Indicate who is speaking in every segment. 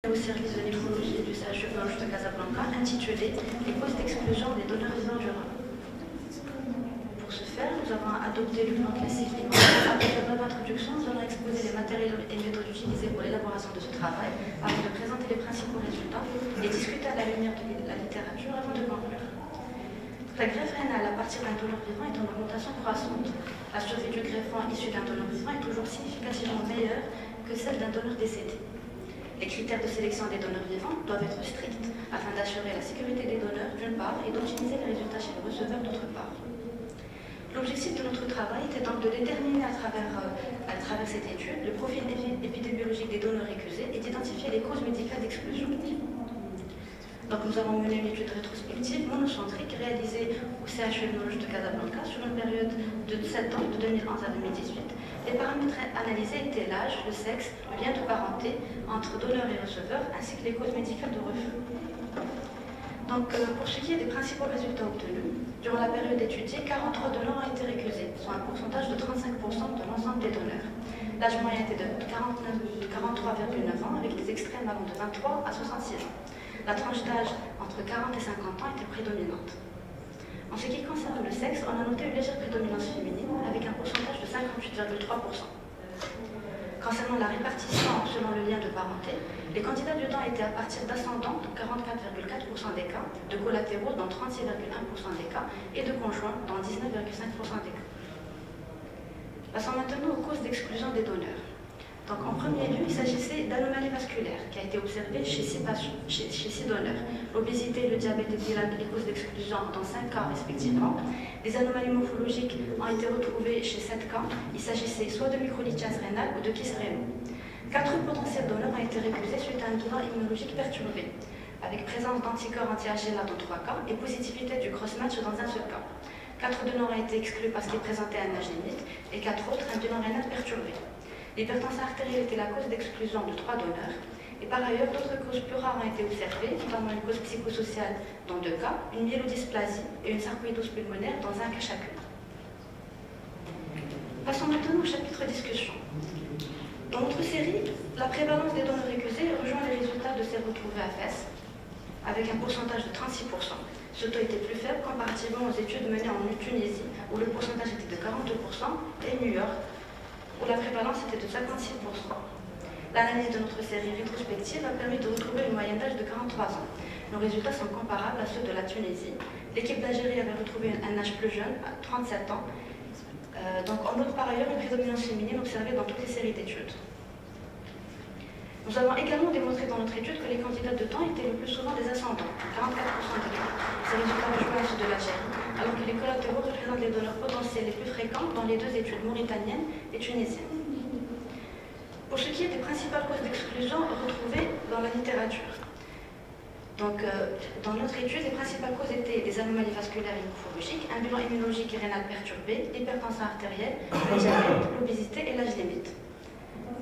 Speaker 1: Au service de néphrologie du CHU Blanche de Casablanca, intitulé Les causes d'exclusion des donneurs vivants durables. Pour ce faire, nous avons adopté le plan classique liminaire. Avec la brève introduction, nous allons exposer les matériaux et méthodes utilisées pour l'élaboration de ce travail, avant de présenter les principaux résultats et discuter à la lumière de la littérature avant de conclure. La greffe rénale à partir d'un donneur vivant est en augmentation croissante. La survie du greffon issu d'un donneur vivant est toujours significativement meilleure que celle d'un donneur décédé. Les critères de sélection des donneurs vivants doivent être stricts afin d'assurer la sécurité des donneurs d'une part et d'optimiser les résultats chez le receveur d'autre part. L'objectif de notre travail était donc de déterminer à travers cette étude le profil épidémiologique des donneurs récusés et d'identifier les causes médicales d'exclusion. Donc nous avons mené une étude rétrospective monocentrique réalisée au CHU de Casablanca sur une période de 7 ans, de 2011 à 2018. Les paramètres analysés étaient l'âge, le sexe, le lien de parenté entre donneur et receveur, ainsi que les causes médicales de refus. Donc pour ce qui est des principaux résultats obtenus, durant la période étudiée, 43 donneurs ont été récusés, soit un pourcentage de 35% de l'ensemble des donneurs. L'âge moyen était de 43,9 ans, avec des extrêmes allant de 23 à 66 ans. La tranche d'âge entre 40 et 50 ans était prédominante. En ce qui concerne le sexe, on a noté une légère prédominance féminine avec un pourcentage de 58,3%. Concernant la répartition selon le lien de parenté, les candidats du temps étaient à partir d'ascendants dans 44,4% des cas, de collatéraux dans 36,1% des cas et de conjoints dans 19,5% des cas. Passons maintenant aux causes d'exclusion des donneurs. Donc, en premier lieu, il s'agissait d'anomalies vasculaires qui a été observée chez 6 donneurs. L'obésité, le diabète étaient les causes d'exclusion dans 5 cas respectivement. Les anomalies morphologiques ont été retrouvées chez 7 cas. Il s'agissait soit de microlithiase rénale ou de kyste rénal. 4 potentiels donneurs ont été récusés suite à un bilan immunologique perturbé, avec présence d'anticorps anti-HLA dans 3 cas et positivité du cross-match dans un seul cas. 4 donneurs ont été exclus parce qu'ils présentaient un âge limite et 4 autres un bilan rénal perturbé. L'hypertension artérielle était la cause d'exclusion de 3 donneurs. Et par ailleurs, d'autres causes plus rares ont été observées, notamment une cause psychosociale dans 2 cas, une myélodysplasie et une sarcoïdose pulmonaire dans 1 cas chacune. Passons maintenant au chapitre discussion. Dans notre série, la prévalence des donneurs récusés rejoint les résultats de ces retrouvés à FES, avec un pourcentage de 36%. Ce taux était plus faible comparativement aux études menées en Tunisie, où le pourcentage était de 42%, et New York, où la prévalence était de 56%. L'analyse de notre série rétrospective a permis de retrouver une moyenne d'âge de 43 ans. Nos résultats sont comparables à ceux de la Tunisie. L'équipe d'Algérie avait retrouvé un âge plus jeune, à 37 ans. Donc on note par ailleurs une prédominance féminine observée dans toutes les séries d'études. Nous avons également démontré dans notre étude que les candidats de temps étaient le plus souvent des ascendants, 44% des cas. Ces résultats rejoignent ceux de l'Algérie, alors que les collatéraux représentent les donneurs potentiels les plus fréquents dans les 2 études mauritaniennes et tunisiennes. Pour ce qui est des principales causes d'exclusion retrouvées dans la littérature, donc, dans notre étude, les principales causes étaient des anomalies vasculaires et morphologiques, un bilan immunologique et rénal perturbé, l'hypertension artérielle, le diabète, l'obésité et l'âge limite.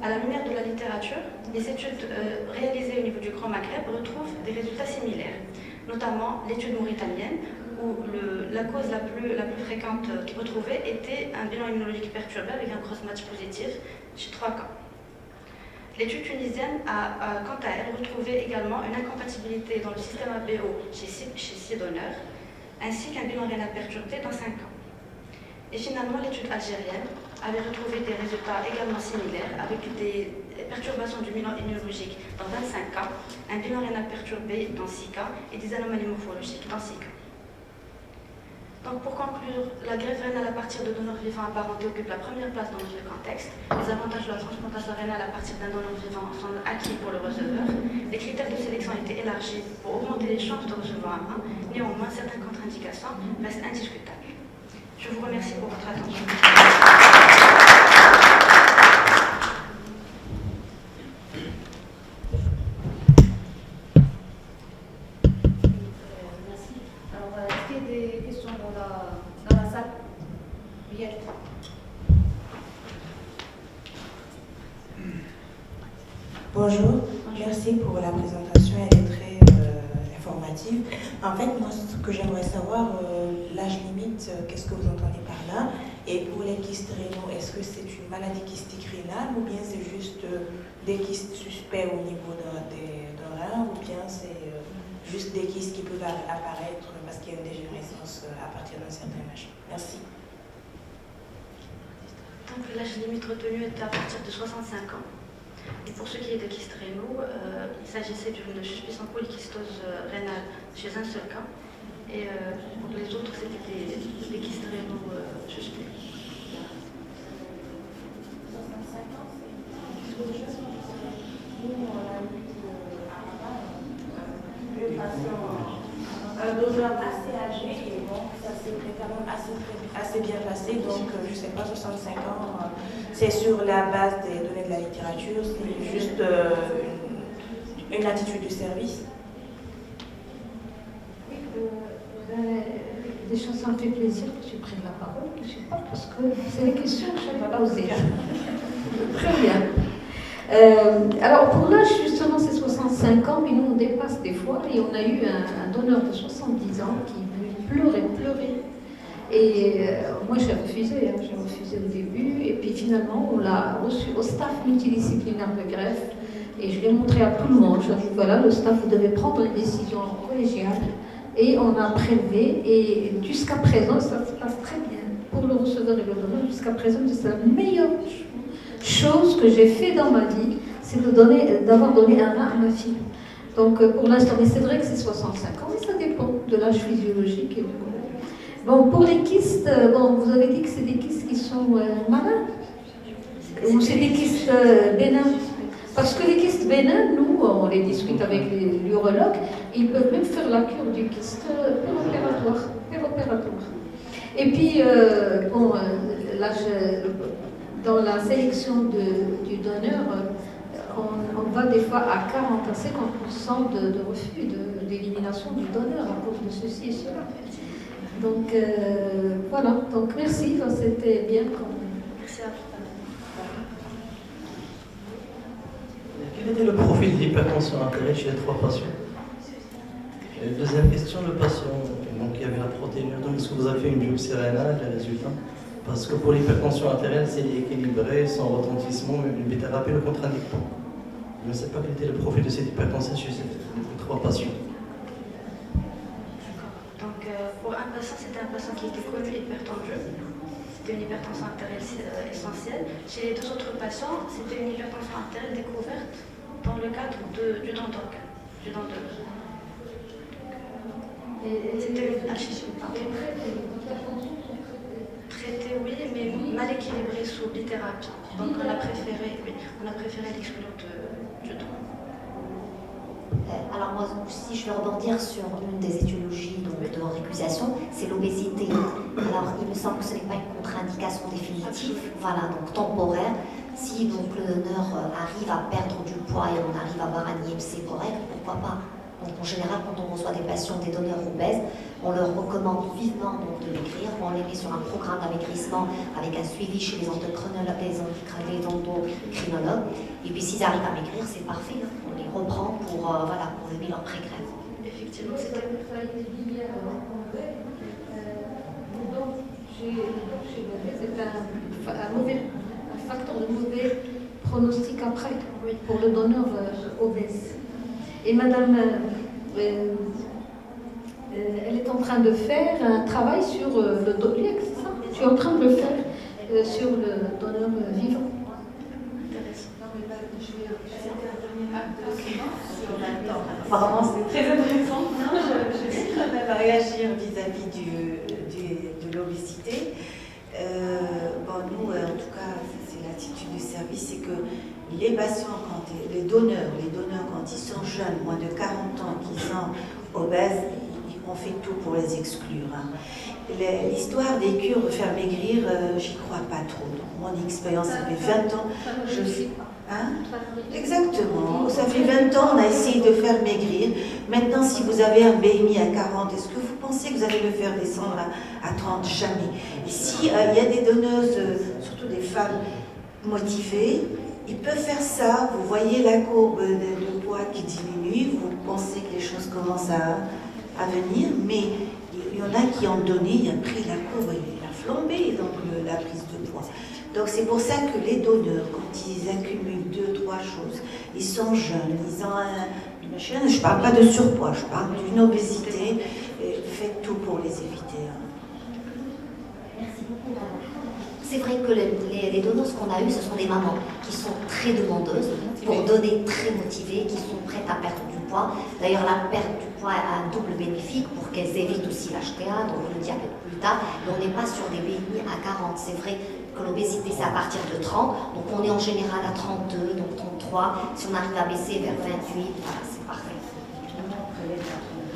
Speaker 1: À la lumière de la littérature, les études réalisées au niveau du Grand Maghreb retrouvent des résultats similaires, notamment l'étude mauritanienne, où la cause la plus fréquente retrouvée était un bilan immunologique perturbé avec un cross-match positif chez 3 cas. L'étude tunisienne a, quant à elle, retrouvé également une incompatibilité dans le système ABO chez 6 donneurs, ainsi qu'un bilan rénal perturbé dans 5 cas. Et finalement, l'étude algérienne avait retrouvé des résultats également similaires, avec des perturbations du bilan immunologique dans 25 cas, un bilan rénal perturbé dans 6 cas et des anomalies morphologiques dans 6 cas. Donc pour conclure, la greffe rénale à partir de donneurs vivants apparentés occupe la première place dans notre contexte. Les avantages de la transplantation rénale à partir d'un donneur vivant sont acquis pour le receveur. Les critères de sélection ont été élargis pour augmenter les chances de recevoir un. Néanmoins, certaines contre-indications restent indiscutables. Je vous remercie pour votre attention.
Speaker 2: Bonjour, merci pour la présentation, elle est très informative. conservative. En fait, moi, ce que j'aimerais savoir, l'âge limite, qu'est-ce que vous entendez par là? Et pour les kystes rénaux, est-ce que c'est une maladie kystique rénale ou bien c'est juste des kystes suspects au niveau d'un rein ou bien c'est juste des kystes qui peuvent apparaître parce qu'il y a une dégénérescence à partir d'un certain âge? Merci.
Speaker 1: Donc l'âge limite retenu est à partir de 65 ans. Et pour ce qui est des kystes rénaux, il s'agissait d'une suspicion polykystose rénale chez un seul cas. Et pour les autres, c'était des kystes rénaux suspects.
Speaker 2: Un donneur assez âgé et bon, ça s'est quand même assez bien passé, donc je ne sais pas, 65 ans, c'est sur la base des données de la littérature, c'est juste une attitude de service.
Speaker 3: Oui, déjà ça me fait plaisir que tu prennes la parole, je sais pas, parce que c'est les questions que je n'ai pas osé. Très bien. Alors pour l'âge justement c'est 65 ans, mais nous on dépasse des fois et on a eu un donneur de 70 ans qui est venu pleurer. Et moi j'ai refusé au début et puis finalement on l'a reçu au staff multidisciplinaire de greffe et je l'ai montré à tout le monde. Je dis voilà, le staff devait prendre une décision collégiale et on a prélevé et jusqu'à présent ça se passe très bien pour le receveur et le donneur. Jusqu'à présent c'est la meilleure chose que j'ai fait dans ma vie, c'est d'avoir donné un rein à ma fille. Donc pour l'instant, mais c'est vrai que c'est 65 ans, mais ça dépend de l'âge physiologique. Bon, pour les kystes, bon, vous avez dit que c'est des kystes qui sont malins ou c'est des kystes bénins? Parce que les kystes bénins, nous, on les discute avec l'urologue, ils peuvent même faire la cure du kyste péropératoire. Et puis, bon, dans la sélection du donneur, on va des fois à 40 à 50% de refus d'élimination du donneur à cause de ceci et cela. Donc voilà, donc merci, c'était bien.
Speaker 1: Merci à vous.
Speaker 4: Quel était le profil de l'hypertension artérielle chez les 3 patients? Et deuxième question, le patient, donc il y avait la protéinure, donc est-ce que vous avez fait une biopsie rénale, les résultats? Parce que pour l'hypertension artérielle, c'est équilibré, sans retentissement, mais une thérapie ne contre-indique pas. Je ne sais pas quel était le profil de cette hypertension chez ces 3 patients.
Speaker 1: Donc pour un patient, c'était un patient qui était connu hypertendu. C'était une hypertension artérielle essentielle. Chez les 2 autres patients, c'était une hypertension artérielle découverte dans le cadre du dent d'organe, du dent de... C'était une traité, oui, mais mal équilibré sous bithérapie. Donc on a préféré l'exclure du don.
Speaker 5: Alors moi aussi, je vais rebondir sur une des étiologies de récusation, c'est l'obésité. Alors il me semble que ce n'est pas une contre-indication définitive, voilà, donc temporaire. Si donc le donneur arrive à perdre du poids et on arrive à avoir un IMC correct, pourquoi pas? Donc en général, quand on reçoit des patients, des donneurs obèses, on leur recommande vivement donc, de maigrir. On les met sur un programme d'amaigrissement avec un suivi chez les endocrinologues. Et puis s'ils arrivent à maigrir, c'est parfait. Hein. On les reprend pour le bilan pré-greffe.
Speaker 1: Effectivement, c'était...
Speaker 3: un facteur de mauvais pronostic après pour le donneur obèse. Et madame, elle est en train de faire un travail sur le donneur, c'est ça? Tu es en train de le faire sur le donneur vivant.
Speaker 6: Apparemment, c'est très intéressant. Je suis quand même à réagir vis-à-vis de l'obésité. Nous, en tout cas, c'est l'attitude du service, c'est que les patients, les donneurs, quand ils sont jeunes, moins de 40 ans, qui sont obèses, on fait tout pour les exclure. Hein. L'histoire des cures de faire maigrir, j'y crois pas trop. Donc, mon expérience, ça fait 20 ans. Hein? Exactement. Ça fait 20 ans, on a essayé de faire maigrir. Maintenant, si vous avez un BMI à 40, est-ce que vous pensez que vous allez le faire descendre à 30? Jamais. Et si il y a des donneuses, surtout des femmes motivées, ils peuvent faire ça. Vous voyez la courbe de poids qui diminue, vous pensez que les choses commencent à à venir, mais il y en a qui ont donné, après la courbe a flambé, donc la prise de poids. Donc c'est pour ça que les donneurs, quand ils accumulent 2-3 choses, ils sont jeunes, ils ont un machin, je ne parle pas de surpoids, je parle d'une obésité, faites tout pour les éviter.
Speaker 5: C'est vrai que les donneuses qu'on a eues, ce sont des mamans qui sont très demandeuses, pour donner, très motivées, qui sont prêtes à perdre du poids. D'ailleurs, la perte du poids a un double bénéfique pour qu'elles évitent aussi l'HTA, donc le diabète plus tard. Mais on n'est pas sur des BMI à 40. C'est vrai que l'obésité, c'est à partir de 30. Donc on est en général à 32, donc 33. Si on arrive à baisser vers 28, voilà, c'est parfait.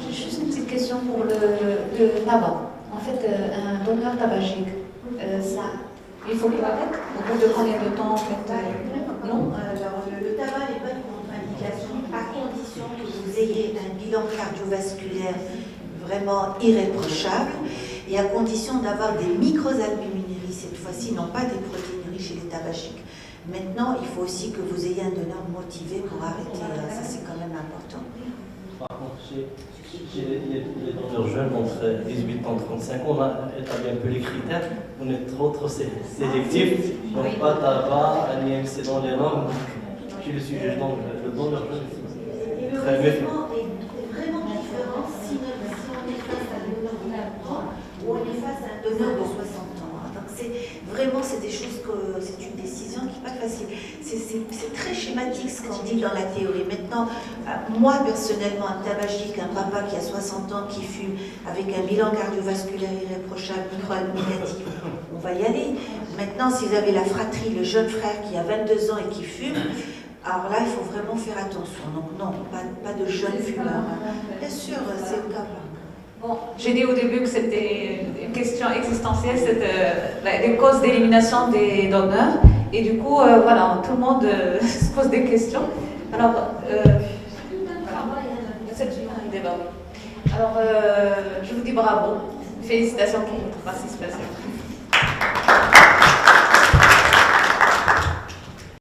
Speaker 3: J'ai juste une petite question pour le tabac. En fait, un donneur tabagique, il faut qu'il arrête au bout de combien de temps en fait
Speaker 6: Non, alors le tabac n'est pas une contre-indication à condition que vous ayez un bilan cardiovasculaire vraiment irréprochable et à condition d'avoir des microalbuminuries cette fois-ci, non pas des protéinuries chez les tabagiques. Maintenant, il faut aussi que vous ayez un donneur motivé pour arrêter, ça c'est quand même important.
Speaker 4: Par contre, chez les donneurs jeunes entre 18 ans et 35 ans, on a établi un peu les critères. On est trop sélectif, donc pas tabac, un IMC dans les normes. Chez le sujet, donc le donneur jeune
Speaker 6: Et le
Speaker 4: très
Speaker 6: raisonnement est vraiment différent si on est face à un donneur de 40 ans ou on est face à un donneur de 60 ans. Donc c'est des choses que c'est une décision qui n'est pas facile. C'est très schématique ce qu'on dit dans la théorie. Maintenant, moi personnellement, un tabagique, un papa qui a 60 ans, qui fume, avec un bilan cardiovasculaire irréprochable, négatif, on va y aller. Maintenant, si vous avez la fratrie, le jeune frère qui a 22 ans et qui fume, alors là, il faut vraiment faire attention. Donc non, pas de jeunes fumeurs. Bien sûr, c'est le cas.
Speaker 7: Bon, j'ai dit au début que c'était une question existentielle, c'était les causes d'élimination des donneurs. Et du coup, voilà, tout le monde se pose des questions. Alors, alors je vous dis bravo. Félicitations pour votre participation.